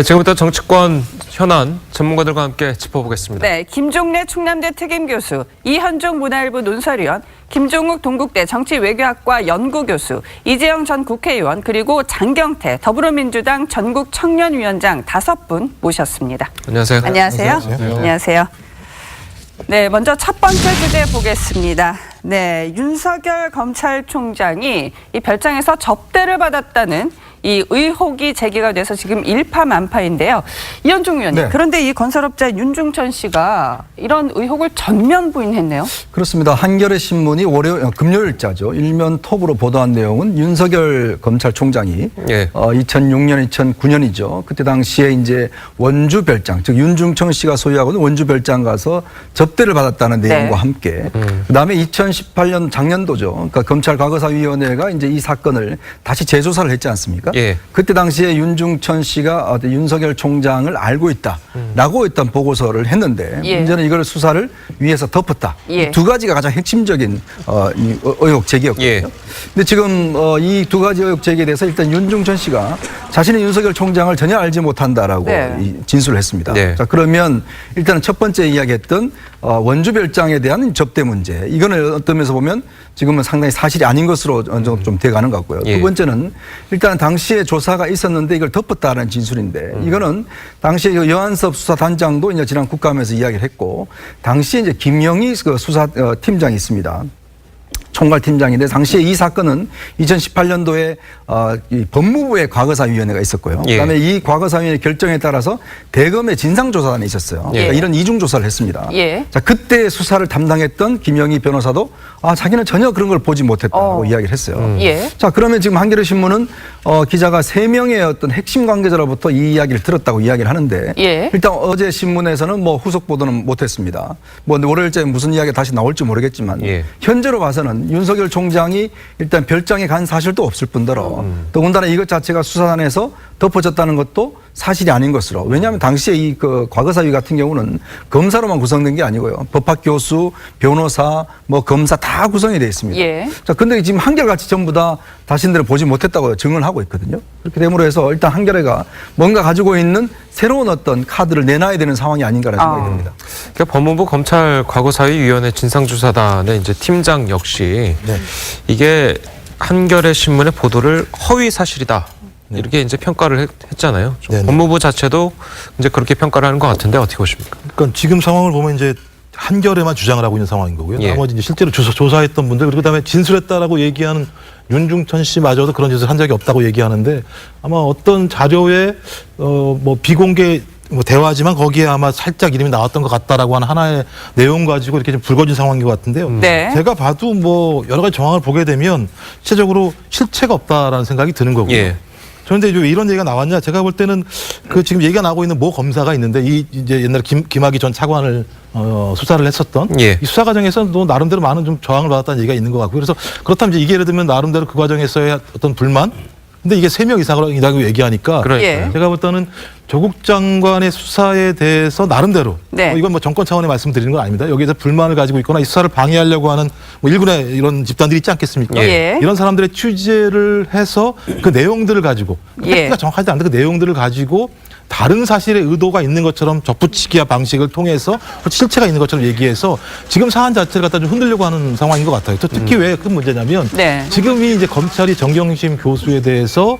지금부터 정치권 현안 전문가들과 함께 짚어보겠습니다. 네, 김종래 충남대 특임교수, 이현종 문화일보 논설위원, 김종욱 동국대 정치외교학과 연구교수, 이재영 전 국회의원, 그리고 장경태 더불어민주당 전국청년위원장 5분 모셨습니다. 안녕하세요. 안녕하세요. 안녕하세요. 네, 먼저 첫 번째 주제 보겠습니다. 네, 윤석열 검찰총장이 이 별장에서 접대를 받았다는 이 의혹이 제기가 돼서 지금 일파만파인데요. 이현종 의원님, 네. 그런데 이 건설업자 윤중천 씨가 이런 의혹을 전면 부인했네요. 그렇습니다. 한겨레 신문이 금요일자죠. 일면 톱으로 보도한 내용은 윤석열 검찰총장이 2006년, 2009년이죠. 그때 당시에 이제 원주 별장, 즉 윤중천 씨가 소유하고 있는 원주 별장 가서 접대를 받았다는 내용과 함께 그다음에 2018년 작년도죠. 그러니까 검찰 과거사위원회가 이제 이 사건을 다시 재조사를 했지 않습니까? 예. 그때 당시에 윤중천 씨가 윤석열 총장을 알고 있다라고 일단 보고서를 했는데 문제는 이걸 수사를 위해서 덮었다. 두 가지가 가장 핵심적인 이 의혹 제기였거든요. 근데 지금 이 두 가지 의혹 제기에 대해서 일단 윤중천 씨가 자신은 윤석열 총장을 전혀 알지 못한다라고 진술을 했습니다. 자, 그러면 일단은 첫 번째 이야기했던 원주 별장에 대한 접대 문제, 이거는 어떤 면에서 보면 지금은 상당히 사실이 아닌 것으로 어느 정도 좀 돼가는 것 같고요. 두 번째는 일단 당시에 조사가 있었는데 이걸 덮었다는 진술인데 이거는 당시에 여한섭 수사단장도 이제 지난 국감에서 이야기를 했고 당시에 이제 김영희 그 수사 팀장이 있습니다. 총괄팀장인데 당시에 이 사건은 2018년도에 이 법무부의 과거사위원회가 있었고요. 그다음에 이 과거사위원회 결정에 따라서 대검의 진상조사단이 있었어요. 그러니까 이런 이중조사를 했습니다. 자, 그때 수사를 담당했던 김영희 변호사도 자기는 전혀 그런 걸 보지 못했다고 이야기를 했어요. 자, 그러면 지금 한겨레 신문은 기자가 3명의 어떤 핵심 관계자로부터 이 이야기를 들었다고 이야기를 하는데 일단 어제 신문에서는 뭐 후속 보도는 못했습니다. 뭐 월요일째 무슨 이야기가 다시 나올지 모르겠지만 현재로 봐서는 윤석열 총장이 일단 별장에 간 사실도 없을 뿐더러 더군다나 이것 자체가 수사단에서 덮어졌다는 것도 사실이 아닌 것으로, 왜냐하면 당시에 이 그 과거사위 같은 경우는 검사로만 구성된 게 아니고요. 법학교수, 변호사, 뭐 검사 다 구성이 되어 있습니다. 자, 근데 지금 한결같이 전부 다 자신들을 보지 못했다고 증언을 하고 있거든요. 그렇게 됨으로 해서 일단 한겨레가 뭔가 가지고 있는 새로운 어떤 카드를 내놔야 되는 상황이 아닌가라는 생각이 듭니다. 그러니까 법무부 검찰 과거사위위원회 진상조사단의 이제 팀장 역시 이게 한겨레 신문의 보도를 허위 사실이다. 이렇게 이제 평가를 했잖아요. 법무부 자체도 이제 그렇게 평가를 하는 것 같은데 어떻게 보십니까? 그러니까 지금 상황을 보면 이제 한겨레만 주장을 하고 있는 상황인 거고요. 나머지 이제 실제로 조사했던 분들, 그리고 그다음에 진술했다라고 얘기하는 윤중천 씨마저도 그런 짓을 한 적이 없다고 얘기하는데 아마 어떤 자료에 뭐 비공개 뭐 대화지만 거기에 아마 살짝 이름이 나왔던 것 같다라고 하는 하나의 내용 가지고 이렇게 좀 불거진 상황인 것 같은데요. 제가 봐도 뭐 여러 가지 정황을 보게 되면 실제적으로 실체가 없다라는 생각이 드는 거고요. 그런데 왜 이런 얘기가 나왔냐? 제가 볼 때는 그 지금 얘기가 나오고 있는 모 검사가 있는데 이 이제 옛날에 김학의 전 차관을 수사를 했었던 이 수사 과정에서도 나름대로 많은 좀 저항을 받았다는 얘기가 있는 것 같고요. 그래서 그렇다면 이제 이게 예를 들면 나름대로 그 과정에서의 어떤 불만? 근데 이게 3명 이상이라고 얘기하니까 제가 볼 때는 조국 장관의 수사에 대해서 나름대로 이건 뭐 정권 차원의 말씀드리는 건 아닙니다. 여기에서 불만을 가지고 있거나 이 수사를 방해하려고 하는 뭐 일군의 이런 집단들이 있지 않겠습니까? 이런 사람들의 취재를 해서 그 내용들을 가지고 팩트가 정확하지 않은데 그 내용들을 가지고 다른 사실의 의도가 있는 것처럼 접붙이기 방식을 통해서 실체가 있는 것처럼 얘기해서 지금 사안 자체를 갖다 좀 흔들려고 하는 상황인 것 같아요. 또 특히 왜 큰 문제냐면 지금이 이제 검찰이 정경심 교수에 대해서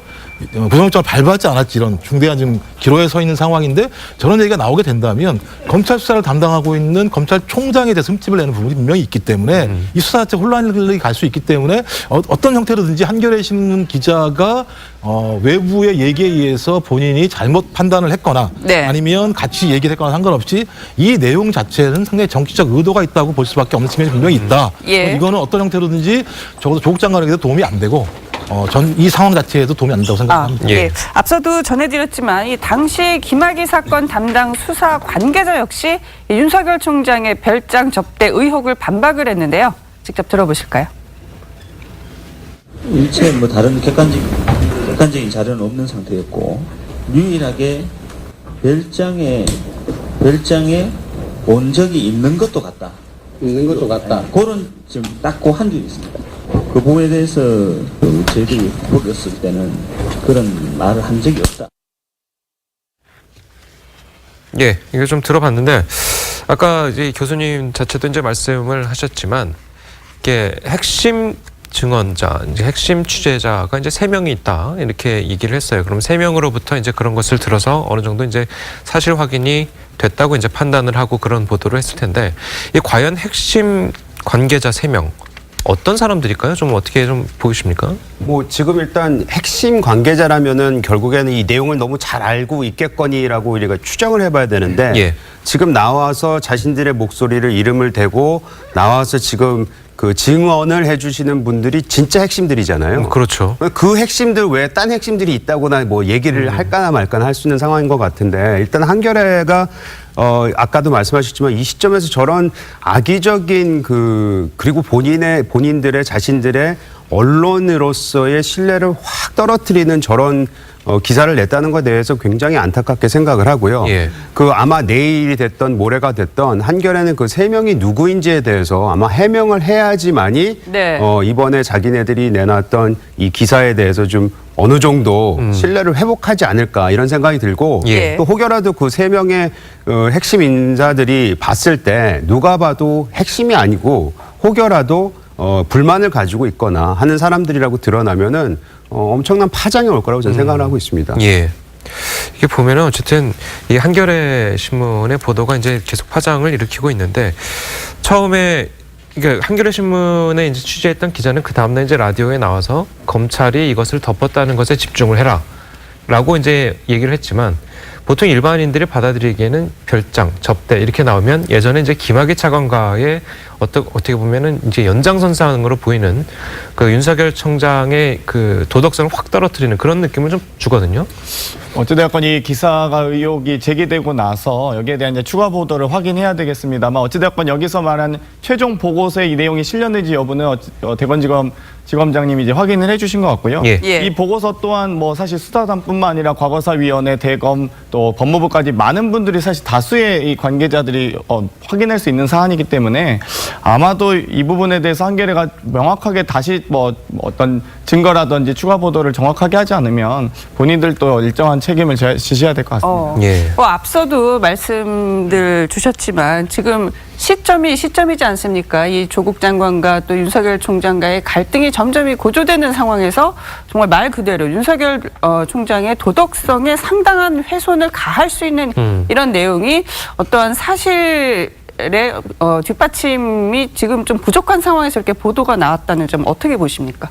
구속영장을 발부하지 않았지 이런 중대한 지금 기로에 서 있는 상황인데 저런 얘기가 나오게 된다면 검찰 수사를 담당하고 있는 검찰총장에 대해서 흠집을 내는 부분이 분명히 있기 때문에 이 수사 자체 혼란이 갈 수 있기 때문에 어떤 형태로든지 한겨레 신문 기자가 외부의 얘기에 의해서 본인이 잘못 판단을 했거나 아니면 같이 얘기를 했거나 상관없이 이 내용 자체는 상당히 정치적 의도가 있다고 볼 수밖에 없는 측면이 분명히 있다. 이거는 어떤 형태로든지 적어도 조국 장관에게도 도움이 안 되고 전 이 상황 자체에도 도움이 안 된다고 생각합니다. 앞서도 전해드렸지만 이 당시 김학의 사건 담당 수사 관계자 역시 윤석열 총장의 별장 접대 의혹을 반박을 했는데요. 직접 들어보실까요? 일체 뭐 다른 객관적인 자료는 없는 상태였고 유일하게 별장에 온 적이 있는 것도 같다. 그런 좀 딱 그 한 줄 있습니다. 그 부분에 대해서 저희들이 물었을 때는 그런 말을 한 적이 없다. 예, 이거 좀 들어봤는데 아까 이제 교수님 자체도 이제 말씀을 하셨지만 이게 핵심 증언자, 이제 핵심 취재자가 이제 3명이 있다 이렇게 얘기를 했어요. 그럼 3명으로부터 이제 그런 것을 들어서 어느 정도 이제 사실 확인이 됐다고 이제 판단을 하고 그런 보도를 했을 텐데 이 과연 핵심 관계자 3명 어떤 사람들일까요? 좀 어떻게 좀 보이십니까? 뭐 지금 일단 핵심 관계자라면은 결국에는 이 내용을 너무 잘 알고 있겠거니라고 우리가 추정을 해봐야 되는데 예. 지금 나와서 자신들의 목소리를 이름을 대고 나와서 지금 그 증언을 해주시는 분들이 진짜 핵심들이잖아요. 그렇죠. 그 핵심들 외에 딴 핵심들이 있다거나 뭐 얘기를 할까나 말까나 할 수 있는 상황인 것 같은데 일단 한겨레가 아까도 말씀하셨지만 이 시점에서 저런 악의적인 그리고 본인들의 자신들의 언론으로서의 신뢰를 확 떨어뜨리는 저런 기사를 냈다는 것에 대해서 굉장히 안타깝게 생각을 하고요. 예. 아마 내일이 됐던 모레가 됐던 한겨레는 그 3명이 누구인지에 대해서 아마 해명을 해야지만이 네. 이번에 자기네들이 내놨던 이 기사에 대해서 좀 어느 정도 신뢰를 회복하지 않을까 이런 생각이 들고 예. 또 혹여라도 그 3명의 핵심 인사들이 봤을 때 누가 봐도 핵심이 아니고 혹여라도 불만을 가지고 있거나 하는 사람들이라고 드러나면은 엄청난 파장이 올 거라고 저는 생각을 하고 있습니다. 예. 이게 보면은 어쨌든 이 한겨레 신문의 보도가 이제 계속 파장을 일으키고 있는데 처음에 그러니까 한겨레 신문에 이제 취재했던 기자는 그 다음날 이제 라디오에 나와서 검찰이 이것을 덮었다는 것에 집중을 해라라고 이제 얘기를 했지만 보통 일반인들이 받아들이기에는 별장, 접대 이렇게 나오면 예전에 이제 김학의 차관과의 어떻게 보면은 이제 연장선상으로 보이는 그 윤석열 청장의 그 도덕성을 확 떨어뜨리는 그런 느낌을 좀 주거든요. 어찌되었건 이 기사가 의혹이 제기되고 나서 여기에 대한 이제 추가 보도를 확인해야 되겠습니다만 어찌되었건 여기서 말한 최종 보고서에 이 내용이 실렸는지 여부는 대검지검 지검장님이 이제 확인을 해주신 것 같고요. 예. 예. 이 보고서 또한 뭐 사실 수사단뿐만 아니라 과거사위원회, 대검 또 법무부까지 많은 분들이 사실 다수의 이 관계자들이 확인할 수 있는 사안이기 때문에 아마도 이 부분에 대해서 한겨레가 명확하게 다시 뭐 어떤 증거라든지 추가 보도를 정확하게 하지 않으면 본인들도 일정한 책임을 지셔야 될 것 같습니다. 예. 앞서도 말씀들 주셨지만 지금 시점이지 않습니까? 이 조국 장관과 또 윤석열 총장과의 갈등이 점점 고조되는 상황에서 정말 말 그대로 윤석열 총장의 도덕성에 상당한 훼손을 가할 수 있는 이런 내용이 어떠한 사실의 뒷받침이 지금 좀 부족한 상황에서 이렇게 보도가 나왔다는 점 어떻게 보십니까?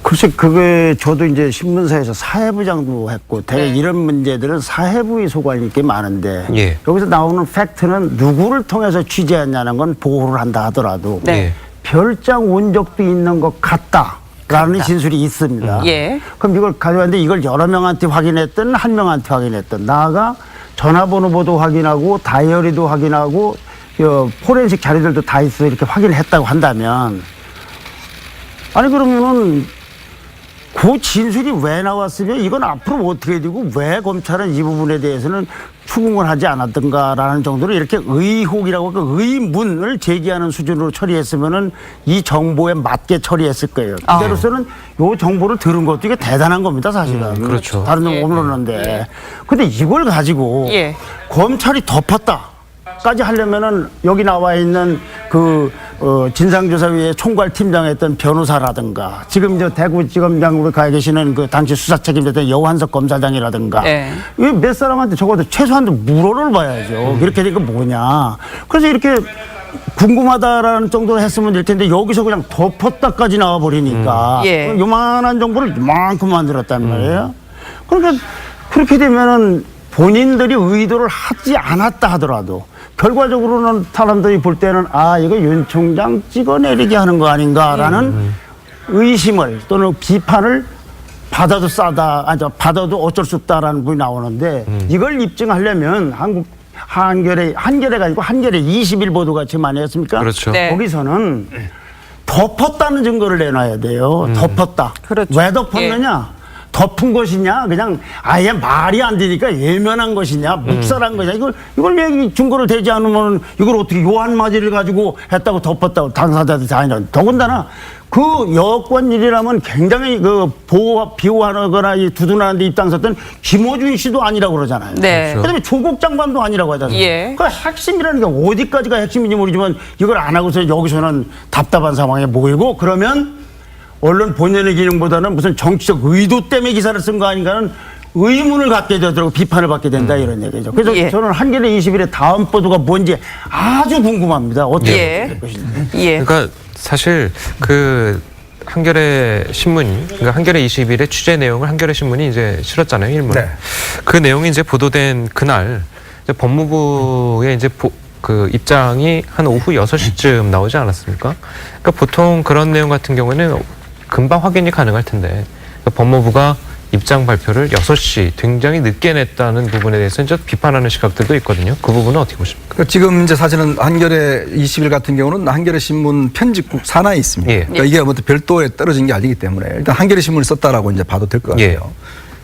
글쎄, 그게 저도 이제 신문사에서 사회부장도 했고, 대개 이런 문제들은 사회부의 소관이 게 많은데, 예. 여기서 나오는 팩트는 누구를 통해서 취재했냐는 건 보고를 한다 하더라도, 네. 별장 온 적도 있는 것 같다라는 진술이 있습니다. 예. 그럼 이걸 가져왔는데 이걸 여러 명한테 확인했든 한 명한테 확인했든, 나아가 전화번호도 확인하고, 다이어리도 확인하고, 포렌식 자료들도 다 있어 이렇게 확인을 했다고 한다면, 아니 그러면은 그 진술이 왜 나왔으면 이건 앞으로 어떻게 되고 왜 검찰은 이 부분에 대해서는 추궁을 하지 않았던가라는 정도로 이렇게 의혹이라고 그 의문을 제기하는 수준으로 처리했으면은 이 정보에 맞게 처리했을 거예요. 이대로서는 요 정보를 들은 것도 이게 대단한 겁니다, 사실은. 그렇죠. 다른 점 없는데. 근데 이걸 가지고 예. 검찰이 덮었다. 까지 하려면은 여기 나와 있는 그 진상조사위의 총괄팀장했던 변호사라든가 지금 저 대구지검장으로 가 계시는 그 당시 수사 책임졌던 여한석 검사장이라든가 네. 이 몇 사람한테 적어도 최소한도 물어를 봐야죠. 이렇게 되니까 뭐냐. 그래서 이렇게 궁금하다라는 정도로 했으면 될 텐데 여기서 그냥 덮었다까지 나와 버리니까 예. 요만한 정보를 요만큼 만들었단 말이에요. 그러니까 그렇게 되면은 본인들이 의도를 하지 않았다 하더라도 결과적으로는 사람들이 볼 때는 아 이거 윤 총장 찍어내리게 하는 거 아닌가라는 의심을 또는 비판을 받아도 받아도 어쩔 수 없다라는 분이 나오는데 이걸 입증하려면 한겨레가 아니고 한겨레 20일 보도 같이 많이 했습니까? 그렇죠. 네. 거기서는 덮었다는 증거를 내놔야 돼요. 덮었다. 그렇죠. 왜 덮었느냐? 덮은 것이냐, 그냥 아예 말이 안 되니까 예면한 것이냐, 묵살한 것이냐, 이걸 얘기 증거를 대지 않으면 이걸 어떻게 요한마디를 가지고 했다고 덮었다고 당사자들이 다 아니라. 더군다나 그 여권 일이라면 굉장히 그 비호하거나 두둔하는 데 입당했던 김어준 씨도 아니라고 그러잖아요. 네. 그다음에 조국 장관도 아니라고 하잖아요. 예. 그 핵심이라는 게 어디까지가 핵심인지 모르지만 이걸 안 하고서 여기서는 답답한 상황에 모이고 그러면 언론 본연의 기능보다는 무슨 정치적 의도 때문에 기사를 쓴 거 아닌가는 의문을 갖게 되더라고 비판을 받게 된다 이런 얘기죠. 그래서 예. 저는 한겨레 21의 다음 보도가 뭔지 아주 궁금합니다. 어떻게 될 것인지. 예. 그러니까 사실 그 한겨레 신문, 그러니까 한겨레 21의 취재 내용을 한겨레 신문이 이제 실었잖아요, 일문. 네. 그 내용이 이제 보도된 그날 이제 법무부의 이제 그 입장이 한 오후 6시쯤 나오지 않았습니까? 그러니까 보통 그런 내용 같은 경우에는 금방 확인이 가능할 텐데 그러니까 법무부가 입장 발표를 6시 굉장히 늦게 냈다는 부분에 대해서 이제 비판하는 시각들도 있거든요. 그 부분은 어떻게 보십니까? 그러니까 지금 이제 사실은 한겨레 20일 같은 경우는 한겨레 신문 편집국 산하에 있습니다. 예. 그러니까 이게 뭐 별도에 떨어진 게 아니기 때문에 일단 한겨레 신문을 썼다라고 이제 봐도 될 것 같아요. 예.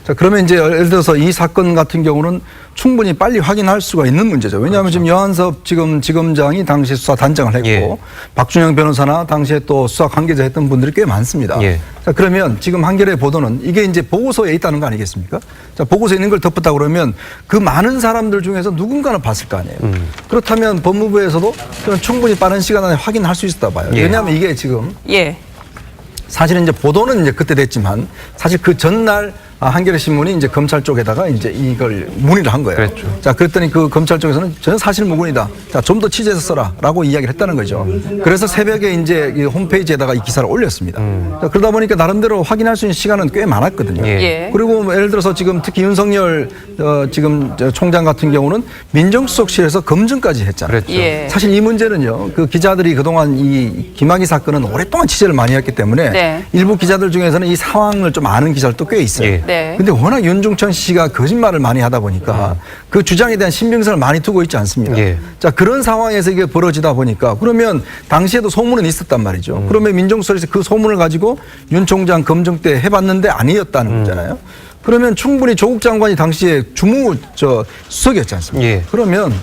자, 그러면 이제 예를 들어서 이 사건 같은 경우는 충분히 빨리 확인할 수가 있는 문제죠. 왜냐하면 지금 여한섭 지검장이 당시 수사 단장을 했고 예. 박준영 변호사나 당시에 또 수사 관계자 했던 분들이 꽤 많습니다. 예. 자, 그러면 지금 한겨레 보도는 이게 이제 보고서에 있다는 거 아니겠습니까? 자, 보고서에 있는 걸 덮었다 그러면 그 많은 사람들 중에서 누군가는 봤을 거 아니에요. 그렇다면 법무부에서도 저는 충분히 빠른 시간 안에 확인할 수 있었다 봐요. 예. 왜냐하면 이게 지금 예. 사실은 이제 보도는 이제 그때 됐지만 사실 그 전날 한겨레 신문이 이제 검찰 쪽에다가 이제 이걸 문의를 한 거예요. 그랬죠. 자, 그랬더니 그 검찰 쪽에서는 저는 사실 무근이다. 자, 좀 더 취재해서 써라라고 이야기를 했다는 거죠. 그래서 새벽에 이제 이 홈페이지에다가 이 기사를 올렸습니다. 자, 그러다 보니까 나름대로 확인할 수 있는 시간은 꽤 많았거든요. 예. 그리고 뭐 예를 들어서 지금 특히 윤석열 지금 총장 같은 경우는 민정수석실에서 검증까지 했잖아요. 그랬죠. 예. 사실 이 문제는요, 그 기자들이 그동안 이 김학의 사건은 오랫동안 취재를 많이 했기 때문에 네. 일부 기자들 중에서는 이 상황을 좀 아는 기자들도 꽤 있어요. 예. 네. 근데 워낙 윤중천 씨가 거짓말을 많이 하다 보니까 그 주장에 대한 신빙성을 많이 두고 있지 않습니다. 예. 자, 그런 상황에서 이게 벌어지다 보니까 그러면 당시에도 소문은 있었단 말이죠. 그러면 민정수석에서 그 소문을 가지고 윤 총장 검증 때 해봤는데 아니었다는 거잖아요. 그러면 충분히 조국 장관이 당시에 수석이었지 않습니까? 예. 그러면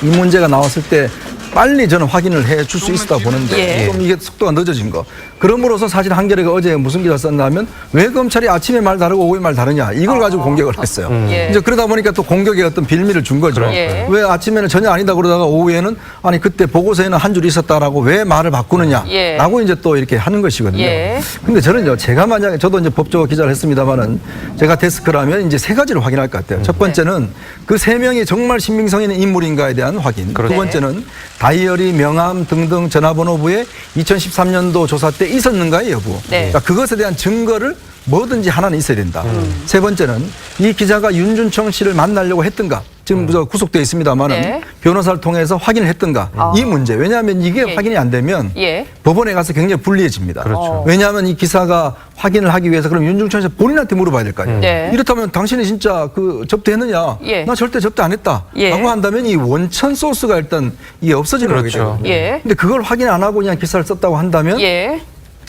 이 문제가 나왔을 때 빨리 저는 확인을 해 줄 수 있었다 보는데 예. 좀 이게 속도가 늦어진 거. 그럼으로써 사실 한겨레가 어제 무슨 기사 썼냐면 왜 검찰이 아침에 말 다르고 오후에 말 다르냐 이걸 가지고 공격을 했어요. 예. 이제 그러다 보니까 또 공격에 어떤 빌미를 준 거죠. 예. 왜 아침에는 전혀 아니다 그러다가 오후에는 아니 그때 보고서에는 한 줄 있었다라고 왜 말을 바꾸느냐라고 예. 이제 또 이렇게 하는 것이거든요. 예. 근데 저는요, 제가 만약에 저도 이제 법조 기자를 했습니다만은 제가 데스크라면 이제 세 가지를 확인할 것 같아요. 첫 번째는 그 세 명이 정말 신빙성 있는 인물인가에 대한 확인. 그렇죠. 두 번째는 다이어리, 명함 등등 전화번호부에 2013년도 조사 때 있었는가의 여부. 네. 그러니까 그것에 대한 증거를 뭐든지 하나는 있어야 된다. 세 번째는 이 기자가 윤준청 씨를 만나려고 했던가. 지금 구속되어 있습니다만은 네. 변호사를 통해서 확인을 했던가. 이 문제. 왜냐하면 이게 예. 확인이 안 되면 예. 법원에 가서 굉장히 불리해집니다. 그렇죠. 왜냐하면 이 기사가 확인을 하기 위해서 그럼 윤중천 씨 본인한테 물어봐야 될 거 아니에요. 네. 이렇다면 당신이 진짜 그 접대했느냐? 예. 나 절대 접대 안 했다. 예. 라고 한다면 이 원천 소스가 일단 이게 없어지는 거죠. 그렇죠. 예. 근데 그걸 확인 안 하고 그냥 기사를 썼다고 한다면 예.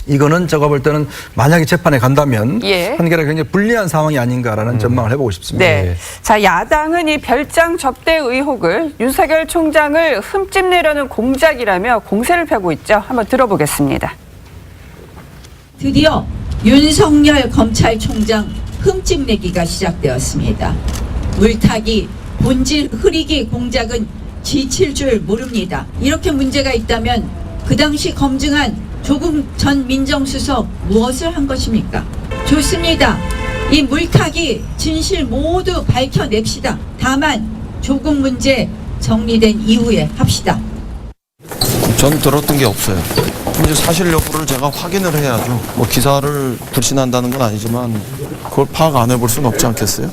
이거는 제가 볼 때는 만약에 재판에 간다면 예. 한겨레가 굉장히 불리한 상황이 아닌가라는 전망을 해보고 싶습니다. 네. 자, 야당은 이 별장 접대 의혹을 윤석열 총장을 흠집내려는 공작이라며 공세를 펴고 있죠. 한번 들어보겠습니다. 드디어 윤석열 검찰총장 흠집내기가 시작되었습니다. 물타기, 본질 흐리기 공작은 지칠 줄 모릅니다. 이렇게 문제가 있다면 그 당시 검증한 조국 전 민정수석 무엇을 한 것입니까? 좋습니다. 이 물타기 진실 모두 밝혀냅시다. 다만 조국 문제 정리된 이후에 합시다. 전 들었던 게 없어요. 이제 사실 여부를 제가 확인을 해야죠. 뭐 기사를 불신한다는 건 아니지만 그걸 파악 안 해볼 수는 없지 않겠어요?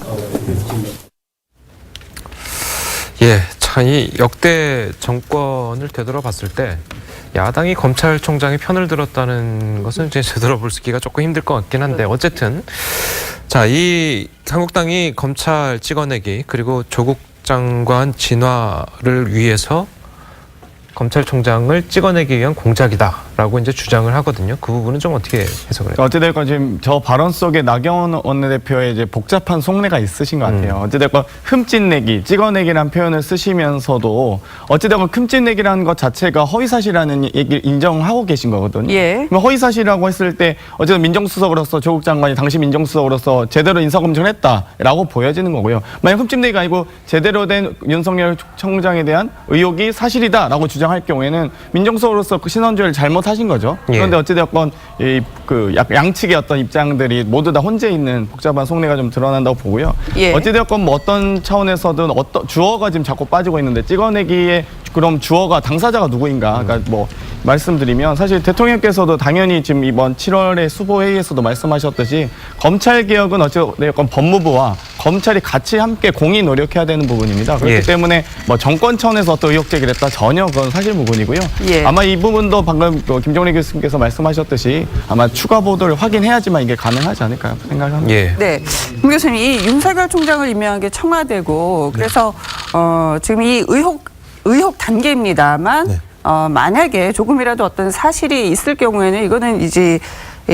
예, 참 이 역대 정권을 되돌아봤을 때 야당이 검찰총장의 편을 들었다는 것은 이제 되돌아보기가 조금 힘들 것 같긴 한데 어쨌든 자, 이 한국당이 검찰 찍어내기 그리고 조국 장관 진화를 위해서 검찰총장을 찍어내기 위한 공작이다. 라고 이제 주장을 하거든요. 그 부분은 좀 어떻게 해석을 해요? 어찌됐건 지금 저 발언 속에 나경원 원내대표의 이제 복잡한 속내가 있으신 것 같아요. 어찌됐건 흠집내기, 찍어내기라는 표현을 쓰시면서도 어찌됐건 흠집내기라는 것 자체가 허위사실이라는 얘기를 인정하고 계신 거거든요. 예. 그럼 허위사실이라고 했을 때 어쨌든 민정수석으로서 조국 장관이 당시 민정수석으로서 제대로 인사검증을 했다라고 보여지는 거고요. 만약 흠집내기가 아니고 제대로 된 윤석열 총장에 대한 의혹이 사실이다라고 주장할 경우에는 민정수석으로서 그 신원조회를 잘못하신 거죠. 예. 그런데 어찌됐건 양측의 어떤 입장들이 모두 다 혼재 있는 복잡한 속내가 좀 드러난다고 보고요. 예. 어찌됐건 뭐 어떤 차원에서든 어떤 주어가 지금 자꾸 빠지고 있는데 찍어내기에 그럼 주어가 당사자가 누구인가? 그러니까 뭐 말씀드리면 사실 대통령께서도 당연히 지금 이번 7월에 수보회의에서도 말씀하셨듯이 검찰 개혁은 어찌됐건 법무부와 검찰이 같이 함께 공히 노력해야 되는 부분입니다. 그렇기 예. 때문에 뭐 정권 차원에서 어떤 의혹 제기를 했다 전혀 그건 사실 무근이고요. 예. 아마 이 부분도 방금 김종래 교수님께서 말씀하셨듯이 아마 추가 보도를 확인해야지만 이게 가능하지 않을까 생각합니다. 예. 네, 김 교수님, 이 윤석열 총장을 임명한 게 청와대고 그래서 지금 이 의혹 단계입니다만 네. 만약에 조금이라도 어떤 사실이 있을 경우에는 이거는 이제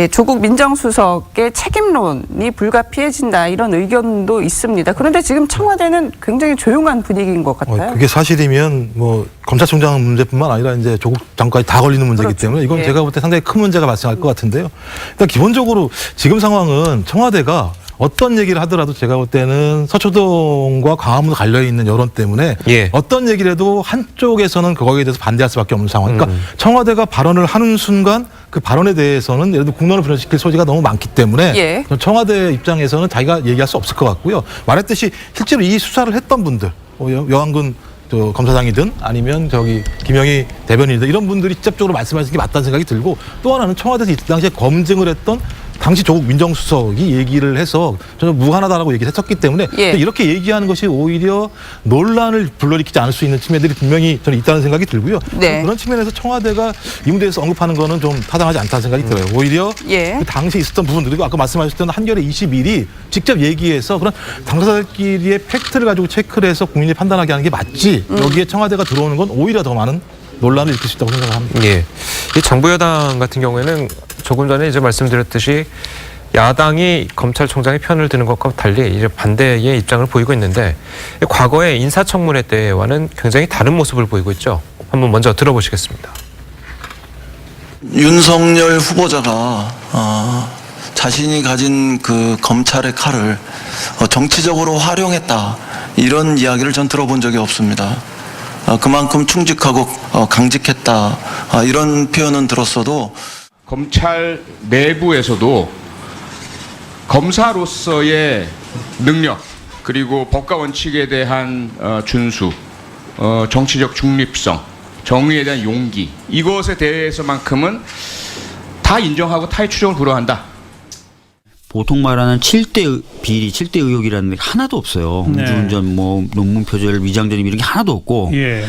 조국 민정수석의 책임론이 불가피해진다 이런 의견도 있습니다. 그런데 지금 청와대는 굉장히 조용한 분위기인 것 같아요. 그게 사실이면 뭐 검찰총장 문제뿐만 아니라 이제 조국 장관까지 다 걸리는 문제이기 그렇죠. 때문에 이건 예. 제가 볼 때 상당히 큰 문제가 발생할 것 같은데요. 일단 기본적으로 지금 상황은 청와대가 어떤 얘기를 하더라도 제가 볼 때는 서초동과 광화문도 갈려있는 여론 때문에 예. 어떤 얘기를 해도 한쪽에서는 그거에 대해서 반대할 수밖에 없는 상황. 그러니까 청와대가 발언을 하는 순간 그 발언에 대해서는 예를 들어 국론을 분열시킬 소지가 너무 많기 때문에 예. 청와대 입장에서는 자기가 얘기할 수 없을 것 같고요. 말했듯이 실제로 이 수사를 했던 분들, 여왕군 검사장이든 아니면 김영희 대변인이든 이런 분들이 직접적으로 말씀하시는 게 맞다는 생각이 들고 또 하나는 청와대에서 이 당시에 검증을 했던 당시 조국 민정수석이 얘기를 해서 저는 무관하다라고 얘기를 했었기 때문에 예. 이렇게 얘기하는 것이 오히려 논란을 불러일으키지 않을 수 있는 측면들이 분명히 저는 있다는 생각이 들고요. 네. 그런 측면에서 청와대가 이 문제에서 언급하는 거는 좀 타당하지 않다는 생각이 들어요. 오히려 예. 그 당시에 있었던 부분들 그리고 아까 말씀하셨던 한겨레 21이 직접 얘기해서 그런 당사자들끼리의 팩트를 가지고 체크를 해서 국민이 판단하게 하는 게 맞지 여기에 청와대가 들어오는 건 오히려 더 많은 논란을 일으킬 수 있다고 생각합니다. 예. 이 정부 여당 같은 경우에는 조금 전에 이제 말씀드렸듯이 야당이 검찰총장의 편을 드는 것과 달리 이제 반대의 입장을 보이고 있는데 과거의 인사청문회 때와는 굉장히 다른 모습을 보이고 있죠. 한번 먼저 들어보시겠습니다. 윤석열 후보자가 자신이 가진 그 검찰의 칼을 정치적으로 활용했다 이런 이야기를 전 들어본 적이 없습니다. 그만큼 충직하고 강직했다 이런 표현은 들었어도 검찰 내부에서도 검사로서의 능력 그리고 법과 원칙에 대한 준수, 정치적 중립성, 정의에 대한 용기 이것에 대해서만큼은 다 인정하고 타의 추종을 불허한다. 보통 말하는 7대 비리, 7대 의혹이라는 게 하나도 없어요. 음주운전, 뭐 논문 표절, 위장전입 이런 게 하나도 없고. 예.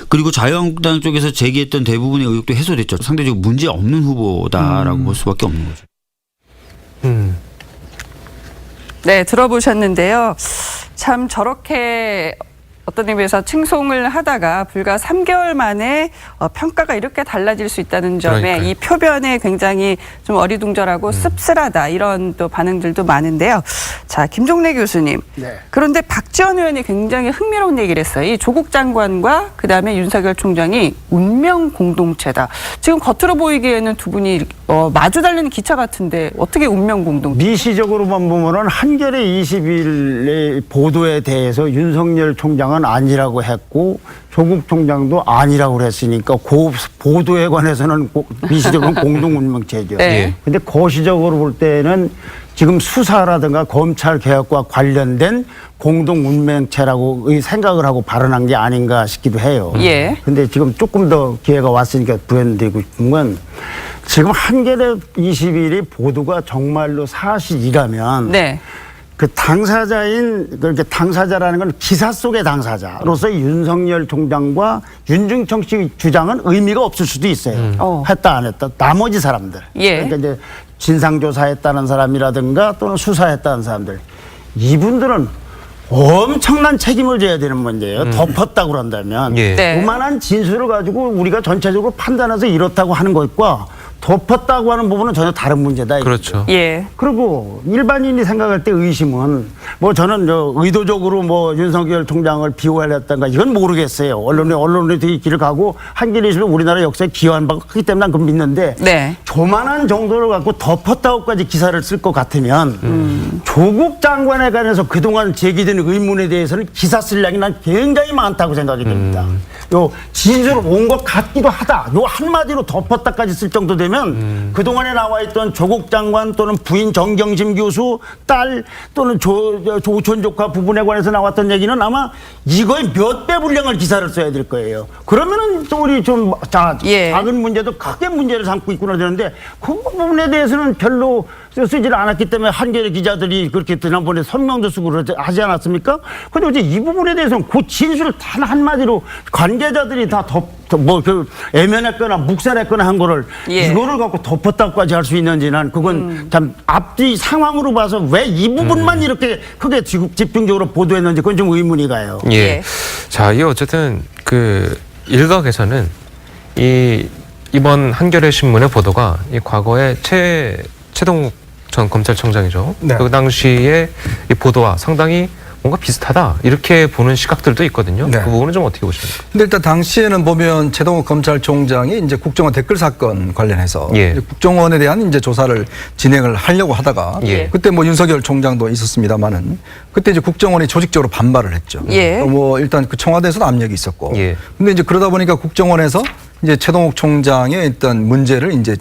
그리고 자유한국당 쪽에서 제기했던 대부분의 의혹도 해소됐죠. 상대적으로 문제 없는 후보다라고 볼 수밖에 없는 거죠. 네, 들어보셨는데요. 참 저렇게 어떤 의미에서 칭송을 하다가 불과 3개월 만에 평가가 이렇게 달라질 수 있다는 점에 그러니까요. 이 표변에 굉장히 좀 어리둥절하고 씁쓸하다 이런 또 반응들도 많은데요. 자, 김종래 교수님. 네. 그런데 박지원 의원이 굉장히 흥미로운 얘기를 했어요. 이 조국 장관과 그다음에 윤석열 총장이 운명 공동체다. 지금 겉으로 보이기에는 두 분이 마주 달리는 기차 같은데 어떻게 운명 공동체? 미시적으로만 보면은 한겨레 20일의 보도에 대해서 윤석열 총장은 아니라고 했고 조국 총장도 아니라고 그랬으니까 그 보도에 관해서는 미시적으로는 공동 운명체죠. 네. 근데 거시적으로 볼 때는 지금 수사라든가 검찰 개혁과 관련된 공동 운명체라고 생각을 하고 발언한 게 아닌가 싶기도 해요. 예. 근데 지금 조금 더 기회가 왔으니까 부연드리고 싶은 건 지금 한겨레 21이 보도가 정말로 사실이라면 네. 그 당사자인 그렇게 당사자라는 건 기사 속의 당사자로서 윤석열 총장과 윤중천 씨 주장은 의미가 없을 수도 있어요. 했다 안 했다. 나머지 사람들. 예. 그러니까 이제 진상조사했다는 사람이라든가 또는 수사했다는 사람들. 이분들은 엄청난 책임을 져야 되는 문제예요. 덮었다고 그런다면 예. 네. 그만한 진술을 가지고 우리가 전체적으로 판단해서 이렇다고 하는 것과 덮었다고 하는 부분은 전혀 다른 문제다. 그렇죠. 예. 그리고 일반인이 생각할 때 의심은 뭐 저는 의도적으로 뭐 윤석열 총장을 비호하렸던가 이건 모르겠어요. 언론에 되게 길을 가고 한겨레 신문 우리나라 역사에 기여한 바가 크기 때문에 난 그건 믿는데 네. 조만한 정도를 갖고 덮었다고까지 기사를 쓸 것 같으면 조국 장관에 관해서 그동안 제기된 의문에 대해서는 기사 쓸 양이 난 굉장히 많다고 생각이 듭니다. 요 진술 온 것 같기도 하다. 요 한마디로 덮었다까지 쓸 정도 되면 그동안에 나와 있던 조국 장관 또는 부인 정경심 교수 딸 또는 조촌 조카 부분에 관해서 나왔던 얘기는 아마 이거의 몇 배 분량을 기사를 써야 될 거예요. 그러면은 또 우리 좀 예. 작은 문제도 크게 문제를 삼고 있구나 되는데 그 부분에 대해서는 별로 쓰지를 않았기 때문에 한겨레 기자들이 그렇게 지난번에 성명도 쓰고 하지 않았습니까? 근데 이제 이 부분에 대해서는 그 진술을 단 한마디로 관계자들이 다 애면했거나 묵살했거나 한 거를 예. 이거를 갖고 덮었다고까지 할 수 있는지는 그건 참 앞뒤 상황으로 봐서 왜 이 부분만 이렇게 크게 집중적으로 보도했는지 그건 좀 의문이 가요. 예. 예. 자, 이 어쨌든 그 일각에서는 이번 한겨레 신문의 보도가 이 과거에 최동욱 전 검찰청장이죠. 네. 그 당시에 이 보도와 상당히 뭔가 비슷하다 이렇게 보는 시각들도 있거든요. 네. 그 부분은 좀 어떻게 보십니까? 근데 일단 당시에는 보면 최동욱 검찰총장이 이제 국정원 댓글 사건 관련해서 예. 국정원에 대한 이제 조사를 진행을 하려고 하다가 예. 그때 뭐 윤석열 총장도 있었습니다만은 그때 이제 국정원이 조직적으로 반발을 했죠. 예. 뭐 일단 그 청와대에서도 압력이 있었고. 예. 근데 이제 그러다 보니까 국정원에서 이제 최동욱 총장의 일단 문제를 이제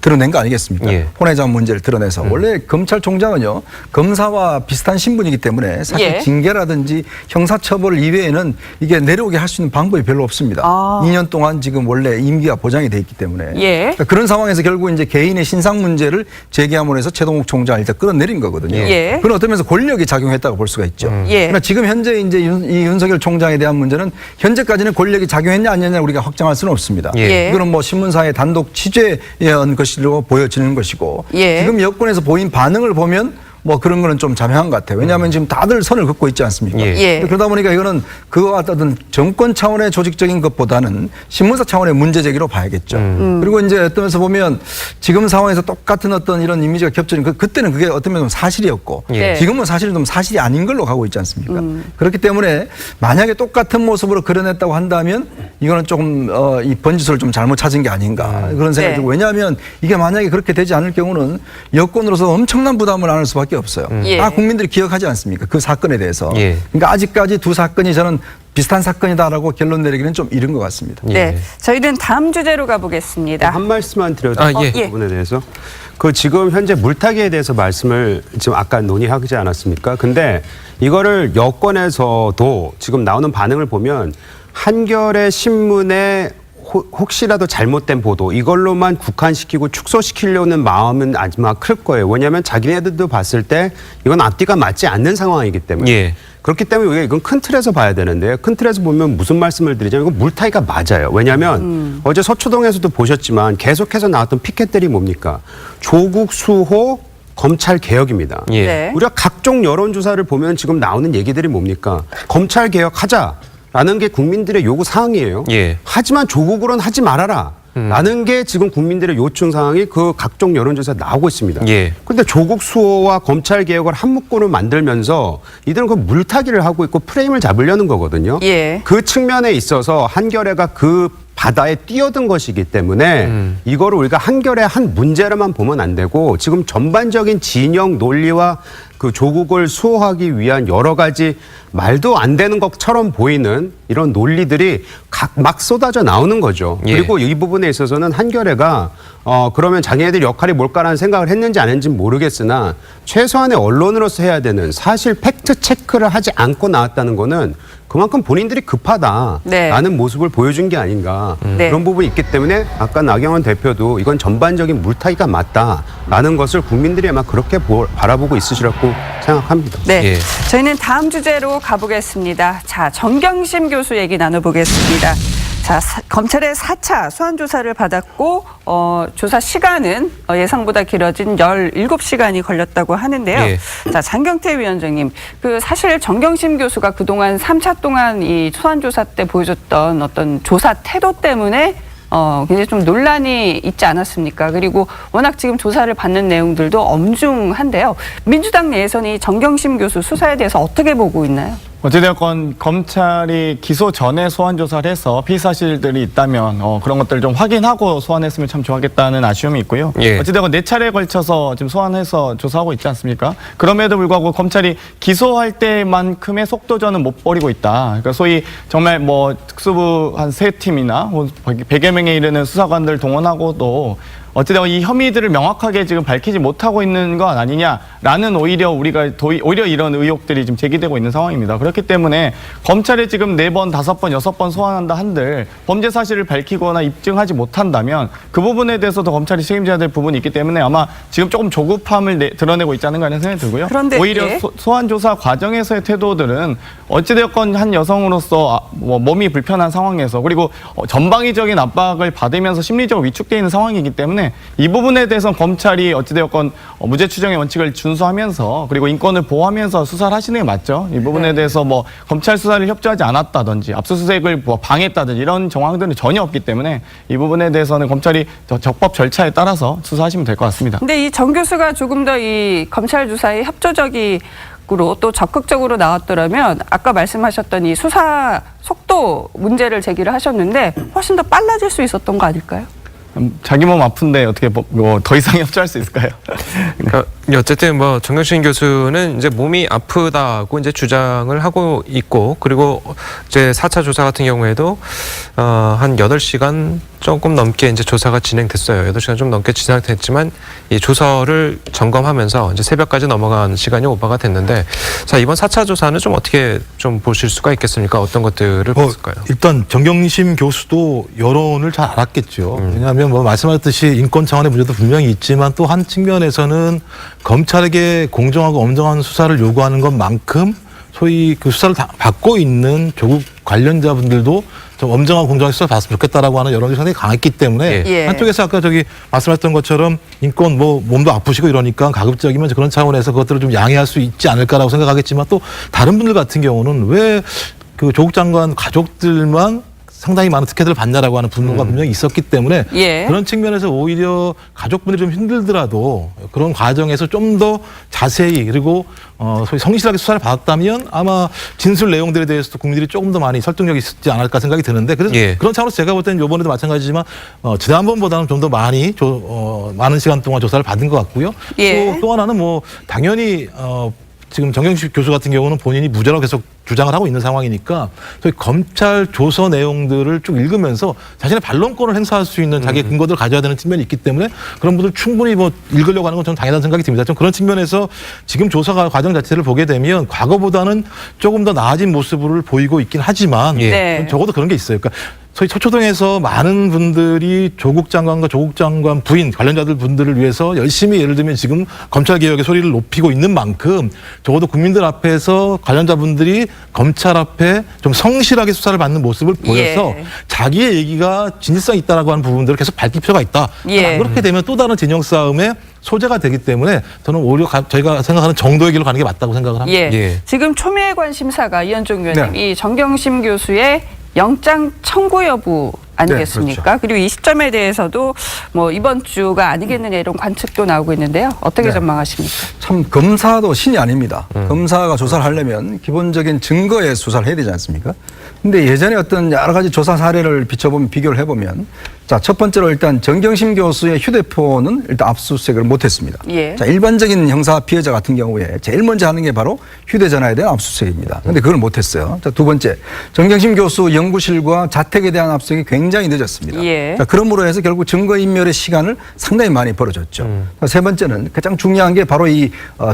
드러낸 거 아니겠습니까? 예. 혼외장 문제를 드러내서 원래 검찰총장은요 검사와 비슷한 신분이기 때문에 사실 예. 징계라든지 형사처벌 이외에는 이게 내려오게 할 수 있는 방법이 별로 없습니다. 아. 2년 동안 지금 원래 임기가 보장이 돼 있기 때문에 예. 그러니까 그런 상황에서 결국 이제 개인의 신상 문제를 제기함으로 해서 최동욱 총장을 일단 끌어내린 거거든요. 예. 그건 어떤 면에서 권력이 작용했다고 볼 수가 있죠. 예. 그러나 지금 현재 이제 이 윤석열 총장에 대한 문제는 현재까지는 권력이 작용했냐 안 했냐 우리가 확정할 수는 없습니다. 예. 이거는 뭐 신문사의 단독 취재한 것으로 보여지는 것이고 예. 지금 여권에서 보인 반응을 보면 뭐 그런 거는 좀 자명한 것 같아요. 왜냐하면 지금 다들 선을 긋고 있지 않습니까? 예. 그러다 보니까 이거는 그와 같은 정권 차원의 조직적인 것보다는 신문사 차원의 문제 제기로 봐야겠죠. 그리고 이제 어떤 면에서 보면 지금 상황에서 똑같은 어떤 이런 이미지가 겹쳐진 그때는 그게 어떤 면에서 사실이었고 예. 지금은 사실은 좀 사실이 아닌 걸로 가고 있지 않습니까? 그렇기 때문에 만약에 똑같은 모습으로 그려냈다고 한다면 이거는 조금 이 번지수를 좀 잘못 찾은 게 아닌가 그런 생각이 네. 들고 왜냐하면 이게 만약에 그렇게 되지 않을 경우는 여권으로서 엄청난 부담을 안을 수밖에 없어요. 예. 다 국민들이 기억하지 않습니까? 그 사건에 대해서. 예. 그러니까 아직까지 두 사건이 저는 비슷한 사건이다라고 결론 내리기는 좀 이른 것 같습니다. 네. 저희는 다음 주제로 가보겠습니다. 한 말씀만 드려도 예. 그 부분에 대해서 그 지금 현재 물타기에 대해서 말씀을 지금 아까 논의하지 않았습니까? 근데 이거를 여권에서도 지금 나오는 반응을 보면 한겨레 신문에 혹시라도 잘못된 보도 이걸로만 국한시키고 축소시키려는 마음은 아마 클 거예요. 왜냐하면 자기네들도 봤을 때 이건 앞뒤가 맞지 않는 상황이기 때문에. 예. 그렇기 때문에 우리가 이건 큰 틀에서 봐야 되는데요. 큰 틀에서 보면 무슨 말씀을 드리자면 이건 물타기가 맞아요. 왜냐하면 어제 서초동에서도 보셨지만 계속해서 나왔던 피켓들이 뭡니까? 조국 수호 검찰 개혁입니다. 예. 네. 우리가 각종 여론조사를 보면 지금 나오는 얘기들이 뭡니까? 검찰 개혁하자. 라는 게 국민들의 요구 사항이에요. 예. 하지만 조국으로는 하지 말아라. 라는 게 지금 국민들의 요청 사항이 그 각종 여론조사에 나오고 있습니다. 예. 그런데 조국 수호와 검찰 개혁을 한 묶고를 만들면서 이들은 그 물타기를 하고 있고 프레임을 잡으려는 거거든요. 예. 그 측면에 있어서 한겨레가 그 바다에 뛰어든 것이기 때문에 이거를 우리가 한겨레 한 문제로만 보면 안 되고 지금 전반적인 진영 논리와 그 조국을 수호하기 위한 여러 가지 말도 안 되는 것처럼 보이는 이런 논리들이 막 쏟아져 나오는 거죠. 예. 그리고 이 부분에 있어서는 한겨레가 그러면 자기네들 역할이 뭘까라는 생각을 했는지 안 했는지 모르겠으나 최소한의 언론으로서 해야 되는 사실 팩트 체크를 하지 않고 나왔다는 거는 그만큼 본인들이 급하다라는 네. 모습을 보여준 게 아닌가 네. 그런 부분이 있기 때문에 아까 나경원 대표도 이건 전반적인 물타기가 맞다라는 것을 국민들이 아마 그렇게 바라보고 있으시라고 생각합니다. 네. 예. 저희는 다음 주제로 가보겠습니다. 자, 정경심 교수 얘기 나눠보겠습니다. 자, 검찰의 4차 소환 조사를 받았고 조사 시간은 예상보다 길어진 17시간이 걸렸다고 하는데요. 예. 자, 장경태 위원장님, 그 사실 정경심 교수가 그동안 3차 동안 이 소환 조사 때 보여줬던 어떤 조사 태도 때문에 굉장히 좀 논란이 있지 않았습니까? 그리고 워낙 지금 조사를 받는 내용들도 엄중한데요. 민주당 내에서는 이 정경심 교수 수사에 대해서 어떻게 보고 있나요? 어찌되었건 검찰이 기소 전에 소환 조사를 해서 피의 사실들이 있다면 그런 것들을 좀 확인하고 소환했으면 참 좋았겠다는 아쉬움이 있고요. 예. 어찌되었건 4차례에 걸쳐서 지금 소환해서 조사하고 있지 않습니까? 그럼에도 불구하고 검찰이 기소할 때만큼의 속도전은 못 벌이고 있다. 그러니까 소위 정말 뭐 특수부 한 3팀이나 100여 명에 이르는 수사관들 동원하고도 어찌되건 이 혐의들을 명확하게 지금 밝히지 못하고 있는 건 아니냐라는 오히려 이런 의혹들이 지금 제기되고 있는 상황입니다. 그렇기 때문에 검찰이 지금 4번, 5번, 6번 소환한다 한들 범죄 사실을 밝히거나 입증하지 못한다면 그 부분에 대해서도 검찰이 책임져야 될 부분이 있기 때문에 아마 지금 조금 조급함을 드러내고 있지 않은가 하는 생각이 들고요. 그런데 오히려 예. 소환 조사 과정에서의 태도들은 어찌되었건 한 여성으로서 몸이 불편한 상황에서 그리고 전방위적인 압박을 받으면서 심리적으로 위축되어 있는 상황이기 때문에 이 부분에 대해서는 검찰이 어찌되었건 무죄 추정의 원칙을 준수하면서 그리고 인권을 보호하면서 수사를 하시는 게 맞죠. 이 부분에 대해서 뭐 검찰 수사를 협조하지 않았다든지 압수수색을 방해했다든지 이런 정황들은 전혀 없기 때문에 이 부분에 대해서는 검찰이 적법 절차에 따라서 수사하시면 될 것 같습니다. 근데 이 정 교수가 조금 더 이 검찰 조사에 협조적으로 또 적극적으로 나왔더라면 아까 말씀하셨던 이 수사 속도 문제를 제기를 하셨는데 훨씬 더 빨라질 수 있었던 거 아닐까요? 자기 몸 아픈데 어떻게 더 이상 협조할 수 있을까요? 그러니까 어쨌든 뭐 정경심 교수는 이제 몸이 아프다고 이제 주장을 하고 있고 그리고 이제 4차 조사 같은 경우에도 한 8시간 조금 넘게 이제 조사가 진행됐어요. 8시간 좀 넘게 진행됐지만 이 조서를 점검하면서 이제 새벽까지 넘어간 시간이 오버가 됐는데 자, 이번 4차 조사는 좀 어떻게 좀 보실 수가 있겠습니까? 어떤 것들을 봤을까요? 일단 정경심 교수도 여론을 잘 알았겠죠. 왜냐하면 뭐 말씀하셨듯이 인권 차원의 문제도 분명히 있지만 또 한 측면에서는 검찰에게 공정하고 엄정한 수사를 요구하는 것만큼 소위 그 수사를 다 받고 있는 조국 관련자분들도 좀 엄정하고 공정하게 수사를 받았으면 좋겠다라고 하는 여론이 상당히 강했기 때문에 예. 한쪽에서 아까 말씀하셨던 것처럼 인권 몸도 아프시고 이러니까 가급적이면 그런 차원에서 그것들을 좀 양해할 수 있지 않을까라고 생각하겠지만 또 다른 분들 같은 경우는 왜 그 조국 장관 가족들만 상당히 많은 특혜들을 받냐라고 하는 분노가 분명히 있었기 때문에 예. 그런 측면에서 오히려 가족분들이 좀 힘들더라도 그런 과정에서 좀 더 자세히 그리고 소위 성실하게 수사를 받았다면 아마 진술 내용들에 대해서도 국민들이 조금 더 많이 설득력이 있지 않을까 생각이 드는데 그래서 예. 그런 차원에서 제가 볼 때는 이번에도 마찬가지지만 지난번보다는 좀 더 많이 많은 시간 동안 조사를 받은 것 같고요. 예. 또 하나는 뭐 당연히 지금 정경심 교수 같은 경우는 본인이 무죄라고 계속 주장을 하고 있는 상황이니까 저희 검찰 조서 내용들을 쭉 읽으면서 자신의 반론권을 행사할 수 있는 자기의 근거들을 가져야 되는 측면이 있기 때문에 그런 분들 충분히 뭐 읽으려고 하는 건 저는 당연한 생각이 듭니다. 좀 그런 측면에서 지금 조사 과정 자체를 보게 되면 과거보다는 조금 더 나아진 모습을 보이고 있긴 하지만 네. 적어도 그런 게 있어요. 그러니까 소위 서초동에서 많은 분들이 조국 장관과 조국 장관 부인 관련자들 분들을 위해서 열심히 예를 들면 지금 검찰개혁의 소리를 높이고 있는 만큼 적어도 국민들 앞에서 관련자분들이 검찰 앞에 좀 성실하게 수사를 받는 모습을 보여서 예. 자기의 얘기가 진실성 있다라고 하는 부분들을 계속 밝힐 필요가 있다. 예. 그렇게 되면 또 다른 진영 싸움의 소재가 되기 때문에 저는 오히려 저희가 생각하는 정도의 길로 가는 게 맞다고 생각을 합니다. 예. 예. 지금 초미의 관심사가 이현종 의원님, 네. 이 정경심 교수의 영장 청구 여부 아니겠습니까? 네, 그렇죠. 그리고 이 시점에 대해서도 뭐 이번 주가 아니겠느냐 이런 관측도 나오고 있는데요. 어떻게 네. 전망하십니까? 참 검사도 신이 아닙니다. 검사가 조사를 하려면 기본적인 증거에 수사를 해야 되지 않습니까? 근데 예전에 어떤 여러 가지 조사 사례를 비교를 해보면 자, 첫 번째로 일단 정경심 교수의 휴대폰은 일단 압수수색을 못했습니다. 예. 자, 일반적인 형사 피해자 같은 경우에 제일 먼저 하는 게 바로 휴대전화에 대한 압수수색입니다. 근데 그걸 못했어요. 자, 두 번째, 정경심 교수 연구실과 자택에 대한 압수수색이 굉장히 늦었습니다. 예. 자, 그러므로 해서 결국 증거인멸의 시간을 상당히 많이 벌어졌죠. 세 번째는 가장 중요한 게 바로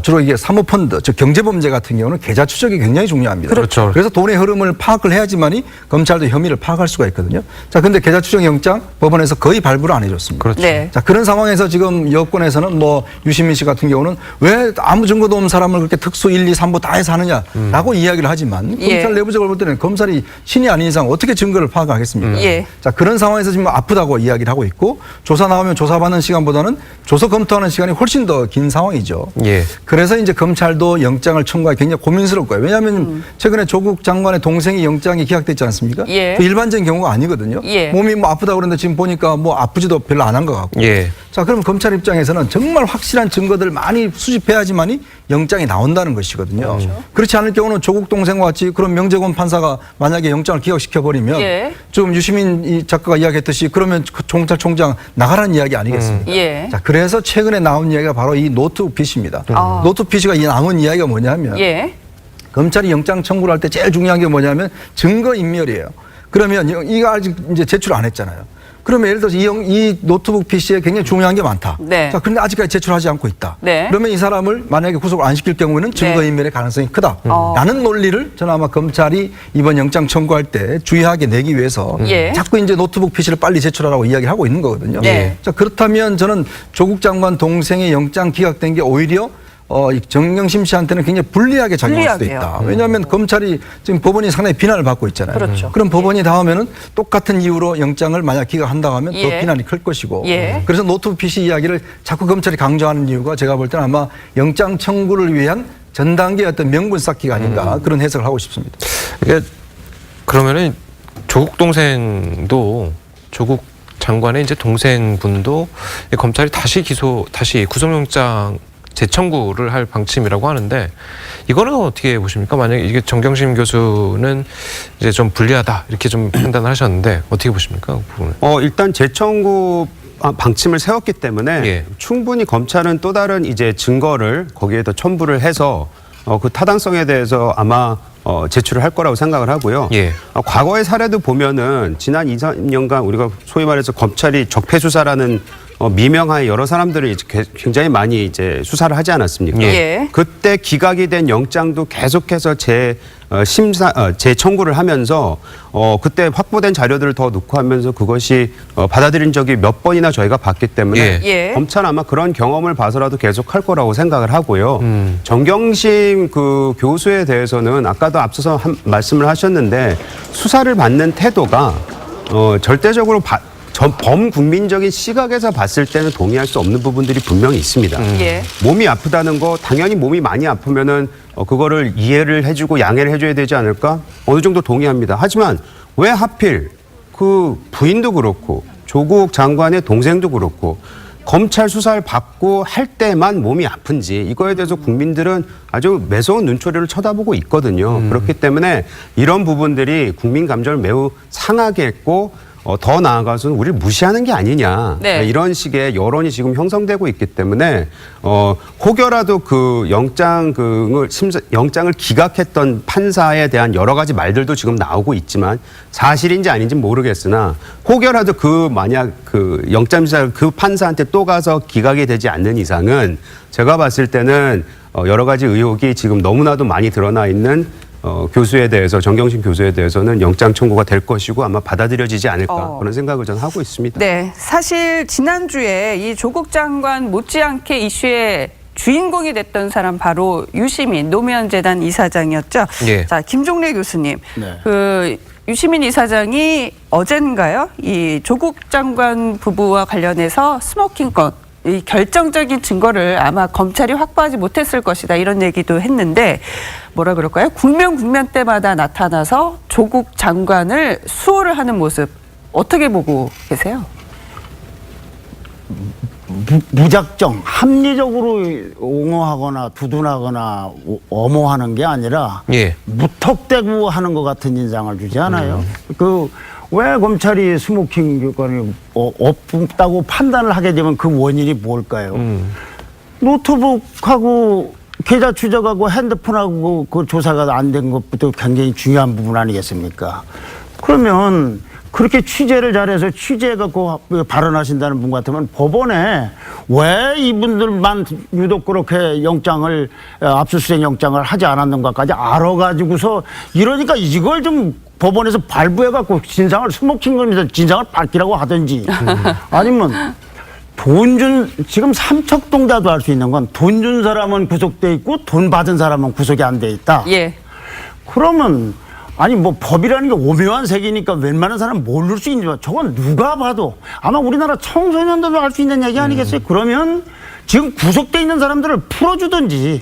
주로 이게 사모펀드, 즉 경제범죄 같은 경우는 계좌 추적이 굉장히 중요합니다. 그렇죠. 그래서 돈의 흐름을 파악을 해야지만이 검찰도 혐의를 파악할 수가 있거든요. 자, 근데 계좌 추적 영장 법원에서 거의 발부를 안 해줬습니다. 그렇죠. 네. 자, 그런 상황에서 지금 여권에서는 뭐 유시민 씨 같은 경우는 왜 아무 증거도 없는 사람을 그렇게 특수 1, 2, 3부 다 해서 하느냐라고 이야기를 하지만 예. 검찰 내부적으로 볼 때는 검찰이 신이 아닌 이상 어떻게 증거를 파악하겠습니까? 예. 자, 그런 상황에서 지금 아프다고 이야기를 하고 있고 조사 나오면 조사받는 시간보다는 조서 검토하는 시간이 훨씬 더 긴 상황이죠. 예. 그래서 이제 검찰도 영장을 청구하기 굉장히 고민스러울 거예요. 왜냐하면 최근에 조국 장관의 동생이 영장이 기각됐지 않습니까? 예. 그 일반적인 경우가 아니거든요. 예. 몸이 뭐 아프다고 그러는데 지금 보니까 뭐 아프지도 별로 안 한 것 같고. 예. 자, 그럼 검찰 입장에서는 정말 확실한 증거들 많이 수집해야지만이 영장이 나온다는 것이거든요. 그렇지 않을 경우는 조국 동생과 같이 그런 명재권 판사가 만약에 영장을 기각시켜 버리면 예. 좀 유시민 이 작가가 이야기했듯이 그러면 그 검찰총장 나가라는 이야기 아니겠습니까? 예. 자, 그래서 최근에 나온 이야기가 바로 이 노트 PC입니다. 노트 PC가 이 남은 이야기가 뭐냐면 예. 검찰이 영장 청구를 할 때 제일 중요한 게 뭐냐면 증거 인멸이에요. 그러면 이거 아직 이제 제출 안 했잖아요. 그러면 예를 들어서 이 노트북 PC에 굉장히 중요한 게 많다. 네. 자, 그런데 아직까지 제출하지 않고 있다. 네. 그러면 이 사람을 만약에 구속을 안 시킬 경우에는 증거인멸의 가능성이 크다. 라는 논리를 저는 아마 검찰이 이번 영장 청구할 때 주의하게 내기 위해서 예. 자꾸 이제 노트북 PC를 빨리 제출하라고 이야기를 하고 있는 거거든요. 네. 자, 그렇다면 저는 조국 장관 동생의 영장 기각된 게 오히려 정경심 씨한테는 굉장히 불리하게 작용할 수도 불리하게요. 있다. 왜냐하면 검찰이 지금 법원이 상당히 비난을 받고 있잖아요. 그렇죠. 그럼 법원이 다음에는 똑같은 이유로 영장을 만약 기각한다고 하면 예. 더 비난이 클 것이고. 예. 그래서 노트북 PC 이야기를 자꾸 검찰이 강조하는 이유가 제가 볼 때는 아마 영장 청구를 위한 전 단계의 어떤 명분 쌓기가 아닌가 그런 해석을 하고 싶습니다. 이게 그러면은 조국 동생도 조국 장관의 이제 동생분도 검찰이 다시 구속영장 재청구를 할 방침이라고 하는데 이거는 어떻게 보십니까? 만약에 이게 정경심 교수는 이제 좀 불리하다 이렇게 좀 판단을 하셨는데 어떻게 보십니까? 그 부분은? 일단 재청구 방침을 세웠기 때문에 예. 충분히 검찰은 또 다른 이제 증거를 거기에다 첨부를 해서 그 타당성에 대해서 아마 제출을 할 거라고 생각을 하고요. 예. 과거의 사례도 보면은 지난 2, 3년간 우리가 소위 말해서 검찰이 적폐수사라는 미명하에 여러 사람들을 이제 굉장히 많이 이제 수사를 하지 않았습니까? 예. 그때 기각이 된 영장도 계속해서 재청구를 하면서 그때 확보된 자료들을 더 넣고 하면서 그것이 받아들인 적이 몇 번이나 저희가 봤기 때문에 예. 검찰 아마 그런 경험을 봐서라도 계속 할 거라고 생각을 하고요. 정경심 그 교수에 대해서는 아까도 앞서서 말씀을 하셨는데 수사를 받는 태도가 절대적으로 범국민적인 시각에서 봤을 때는 동의할 수 없는 부분들이 분명히 있습니다. 예. 몸이 아프다는 거 당연히 몸이 많이 아프면은 그거를 이해를 해주고 양해를 해줘야 되지 않을까? 어느 정도 동의합니다. 하지만 왜 하필 그 부인도 그렇고 조국 장관의 동생도 그렇고 검찰 수사를 받고 할 때만 몸이 아픈지 이거에 대해서 국민들은 아주 매서운 눈초리를 쳐다보고 있거든요. 그렇기 때문에 이런 부분들이 국민 감정을 매우 상하게 했고 더 나아가서는 우리를 무시하는 게 아니냐. 네. 이런 식의 여론이 지금 형성되고 있기 때문에 혹여라도 그 영장을 기각했던 판사에 대한 여러 가지 말들도 지금 나오고 있지만 사실인지 아닌지 모르겠으나 혹여라도 만약 영장심사 그 판사한테 또 가서 기각이 되지 않는 이상은 제가 봤을 때는 여러 가지 의혹이 지금 너무나도 많이 드러나 있는 교수에 대해서 정경심 교수에 대해서는 영장 청구가 될 것이고 아마 받아들여지지 않을까 그런 생각을 저는 하고 있습니다. 네, 사실 지난주에 이 조국 장관 못지않게 이슈의 주인공이 됐던 사람 바로 유시민 노무현재단 이사장이었죠. 예. 자, 김종래 교수님, 네. 그 유시민 이사장이 어젠가요? 이 조국 장관 부부와 관련해서 스모킹 건 이 결정적인 증거를 아마 검찰이 확보하지 못했을 것이다 이런 얘기도 했는데 뭐라 그럴까요? 국면 때마다 나타나서 조국 장관을 수호를 하는 모습 어떻게 보고 계세요? 무작정 합리적으로 옹호하거나 두둔하거나 엄호하는 게 아니라 예. 무턱대고 하는 것 같은 인상을 주지 않아요. 왜 검찰이 스모킹 교관이 없다고 판단을 하게 되면 그 원인이 뭘까요? 노트북하고 계좌 추적하고 핸드폰하고 그 조사가 안 된 것부터 굉장히 중요한 부분 아니겠습니까? 그러면 그렇게 취재를 잘해서 취재해갖고 발언하신다는 분 같으면 법원에 왜 이분들만 유독 그렇게 영장을 압수수색 영장을 하지 않았는가까지 알아가지고서 이러니까 이걸 좀 법원에서 발부해갖고 진상을 스모킹 거면서 진상을 밝히라고 하든지 아니면 지금 삼척동자도 할 수 있는 건 돈 준 사람은 구속돼 있고 돈 받은 사람은 구속이 안 돼 있다. 예. 그러면 아니 뭐 법이라는 게 오묘한 세계니까 웬만한 사람 모를 수 있지만 저건 누가 봐도 아마 우리나라 청소년들도 할 수 있는 얘기 아니겠어요? 그러면 지금 구속돼 있는 사람들을 풀어주든지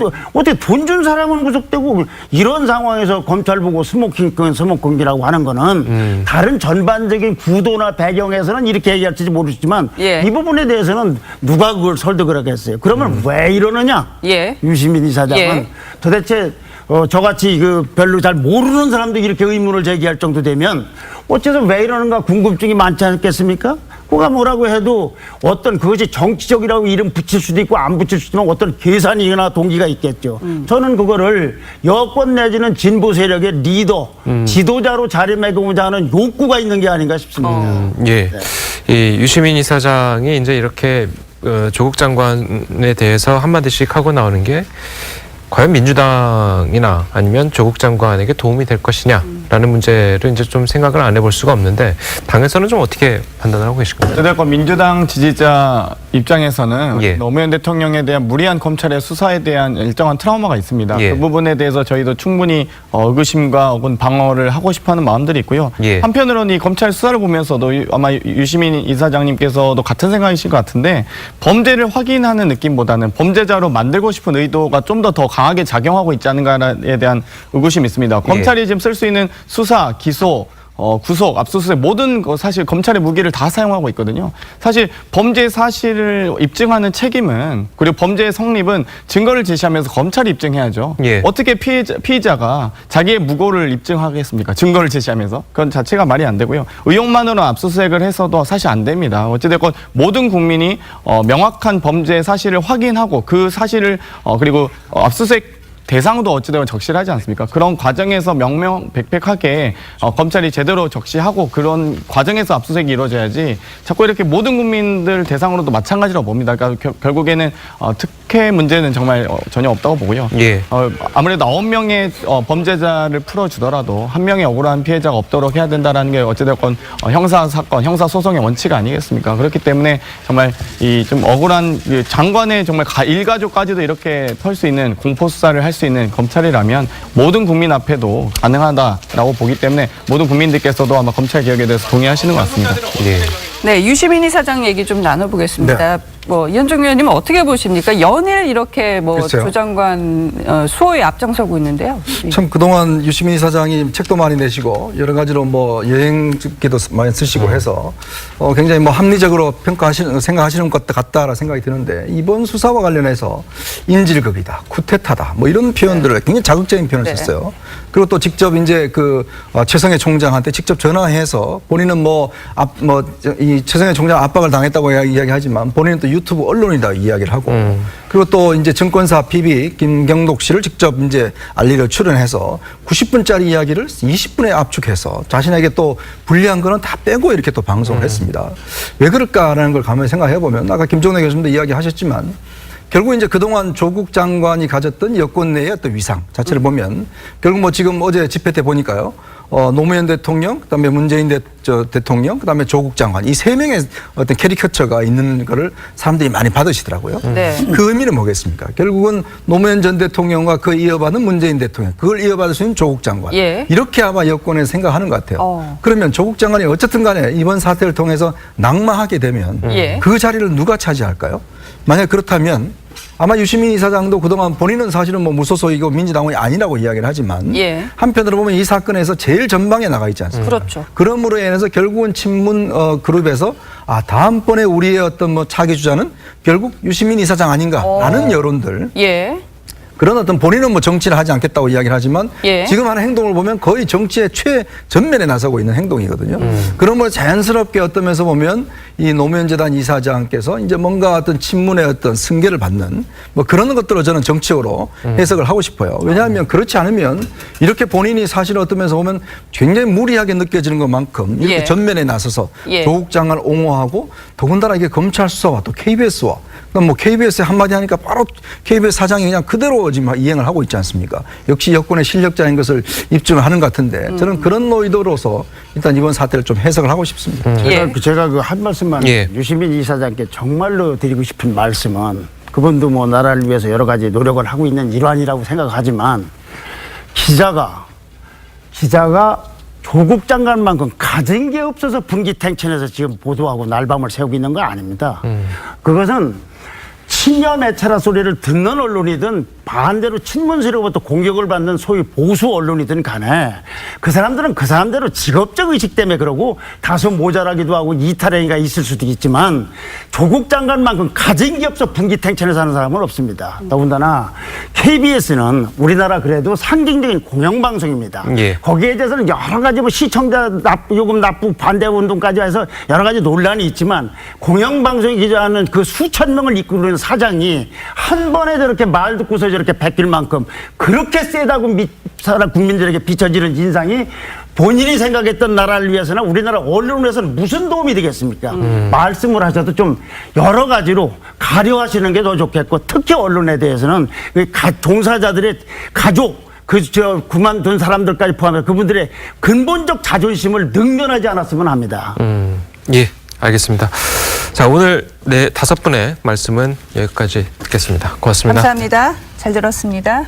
또 어떻게 돈 준 사람은 구속되고 이런 상황에서 검찰 보고 스모킹이라고 하는 거는 다른 전반적인 구도나 배경에서는 이렇게 얘기할지 모르지만 예. 이 부분에 대해서는 누가 그걸 설득을 하겠어요? 그러면 왜 이러느냐? 예. 유시민 이사장은 예. 도대체 저같이 별로 잘 모르는 사람도 이렇게 의문을 제기할 정도 되면 어째서 왜 이러는가 궁금증이 많지 않겠습니까? 그가 뭐라고 해도 어떤 그것이 정치적이라고 이름 붙일 수도 있고 안 붙일 수도 있지만 어떤 계산이나 동기가 있겠죠. 저는 그거를 여권 내지는 진보 세력의 리더, 지도자로 자리매김하고자 하는 욕구가 있는 게 아닌가 싶습니다. 예. 이 유시민 이사장이 이제 이렇게 조국 장관에 대해서 한마디씩 하고 나오는 게 과연 민주당이나 아니면 조국 장관에게 도움이 될 것이냐라는 문제를 이제 좀 생각을 안 해볼 수가 없는데 당에서는 좀 어떻게 판단을 하고 계신가요? 어쨌든 민주당 지지자 입장에서는 예. 노무현 대통령에 대한 무리한 검찰의 수사에 대한 일정한 트라우마가 있습니다. 예. 그 부분에 대해서 저희도 충분히 의구심과 혹은 방어를 하고 싶어하는 마음들이 있고요. 예. 한편으로는 이 검찰 수사를 보면서도 아마 유시민 이사장님께서도 같은 생각이실 것 같은데 범죄를 확인하는 느낌보다는 범죄자로 만들고 싶은 의도가 좀 더 강하게 작용하고 있지 않은가에 대한 의구심이 있습니다. 검찰이 지금 쓸 수 있는 수사, 기소, 구속, 압수수색 모든 사실 검찰의 무기를 다 사용하고 있거든요. 사실 범죄 사실을 입증하는 책임은 그리고 범죄의 성립은 증거를 제시하면서 검찰이 입증해야죠. 예. 어떻게 피의자가 자기의 무고를 입증하겠습니까? 증거를 제시하면서. 그건 자체가 말이 안 되고요. 의혹만으로 압수수색을 해서도 사실 안 됩니다. 어찌됐건 모든 국민이 명확한 범죄 사실을 확인하고 그 사실을 그리고 압수수색 대상도 어찌되면 적실하지 않습니까? 그런 과정에서 명명백백하게 검찰이 제대로 적시하고 그런 과정에서 압수수색이 이루어져야지 자꾸 이렇게 모든 국민들 대상으로도 마찬가지로 봅니다. 그러니까 결국에는 특혜 문제는 정말 전혀 없다고 보고요. 예. 아무래도 9명의 범죄자를 풀어주더라도 한 명의 억울한 피해자가 없도록 해야 된다는 게 어찌됐건 형사사건, 형사소송의 원칙 아니겠습니까? 그렇기 때문에 정말 이 좀 억울한 장관의 정말 일가족까지도 이렇게 털 수 있는 공포수사를 할 수 있는 검찰이라면 모든 국민 앞에도 가능하다라고 보기 때문에 모든 국민들께서도 아마 검찰 개혁에 대해서 동의하시는 것 같습니다. 예. 네, 유시민 이사장 얘기 좀 나눠보겠습니다. 네. 이현종 의원님은 어떻게 보십니까? 연일 이렇게 글쎄요. 조 장관 수호에 앞장서고 있는데요. 참 그동안 유시민 이사장이 책도 많이 내시고 여러 가지로 여행기도 많이 쓰시고 해서 굉장히 합리적으로 생각하시는 것 같다라는 생각이 드는데 이번 수사와 관련해서 인질극이다, 쿠데타다 이런 표현들을 굉장히 자극적인 표현을 썼어요. 그리고 또 직접 이제 최성해 총장한테 직접 전화해서 본인은 이 최성해 총장 압박을 당했다고 이야기하지만 본인은 또 유튜브 언론이다 이야기를 하고 그리고 또 이제 증권사 PB 김경록 씨를 직접 이제 알리려 출연해서 90분짜리 이야기를 20분에 압축해서 자신에게 또 불리한 거는 다 빼고 이렇게 또 방송을 했습니다. 왜 그럴까라는 걸 가만히 생각해 보면 아까 김종대 교수님도 이야기하셨지만 결국 이제 그동안 조국 장관이 가졌던 여권 내의 어떤 위상 자체를 보면 결국 지금 어제 집회 때 보니까요. 노무현 대통령, 그다음에 문재인 대통령, 그다음에 조국 장관 이 세 명의 어떤 캐리커처가 있는 거를 사람들이 많이 받으시더라고요. 네. 그 의미는 뭐겠습니까? 결국은 노무현 전 대통령과 그 이어받은 문재인 대통령, 그걸 이어받을 수 있는 조국 장관. 예. 이렇게 아마 여권에서 생각하는 것 같아요. 그러면 조국 장관이 어쨌든 간에 이번 사태를 통해서 낙마하게 되면 예. 그 자리를 누가 차지할까요? 만약 그렇다면 아마 유시민 이사장도 그동안 본인은 사실은 무소속이고 민주당원이 아니라고 이야기를 하지만 예. 한편으로 보면 이 사건에서 제일 전방에 나가 있지 않습니까? 그렇죠. 그러므로 인해서 결국은 친문 그룹에서 다음번에 우리의 어떤 차기 주자는 결국 유시민 이사장 아닌가라는 여론들. 예. 그런 어떤 본인은 정치를 하지 않겠다고 이야기를 하지만 예. 지금 하는 행동을 보면 거의 정치의 최전면에 나서고 있는 행동이거든요. 그러므로 자연스럽게 어떤 면에서 보면 이 노무현재단 이사장께서 이제 뭔가 어떤 친문의 어떤 승계를 받는 그런 것들로 저는 정치적으로 해석을 하고 싶어요. 왜냐하면 그렇지 않으면 이렇게 본인이 사실 어떤 면에서 보면 굉장히 무리하게 느껴지는 것만큼 이렇게 예. 전면에 나서서 예. 조국 장관을 옹호하고 더군다나 이게 검찰 수사와 또 KBS와 KBS에 한마디 하니까 바로 KBS 사장이 그냥 그대로 그대로 지금 이행을 하고 있지 않습니까? 역시 여권의 실력자인 것을 입증하는 것 같은데 저는 그런 의도로서 일단 이번 사태를 좀 해석을 하고 싶습니다. 제가 그 한 말씀만 유시민 이사장께 정말로 드리고 싶은 말씀은 그분도 뭐 나라를 위해서 여러 가지 노력을 하고 있는 일환이라고 생각하지만 기자가 조국 장관만큼 가진 게 없어서 분기탱천에서 지금 보도하고 날밤을 새우고 있는 거 아닙니다. 그것은 친여 매체라 소리를 듣는 언론이든 반대로 친문세로부터 공격을 받는 소위 보수 언론이든 간에 그 사람들은 그 사람대로 직업적 의식 때문에 그러고 다소 모자라기도 하고 이탈행위가 있을 수도 있지만 조국 장관만큼 가진 게 없어 분기탱천에서 하는 사람은 없습니다. 더군다나 KBS는 우리나라 그래도 상징적인 공영방송입니다. 거기에 대해서는 여러 가지 뭐 시청자 요금 납부 반대 운동까지 해서 여러 가지 논란이 있지만 공영방송에 기자하는 그 수천 명을 이끌는 사장이 한 번에 저렇게 말 듣고서 저렇게 베낄 만큼 그렇게 세다고 국민들에게 비춰지는 인상이 본인이 생각했던 나라를 위해서나 우리나라 언론을 위해서는 무슨 도움이 되겠습니까? 말씀을 하셔도 좀 여러 가지로 가려하시는 게 더 좋겠고 특히 언론에 대해서는 종사자들의 가족 그만둔 사람들까지 포함해서 그분들의 근본적 자존심을 능멸하지 않았으면 합니다. 예, 알겠습니다. 자, 오늘 5분의 말씀은 여기까지 듣겠습니다. 고맙습니다. 감사합니다. 잘 들었습니다.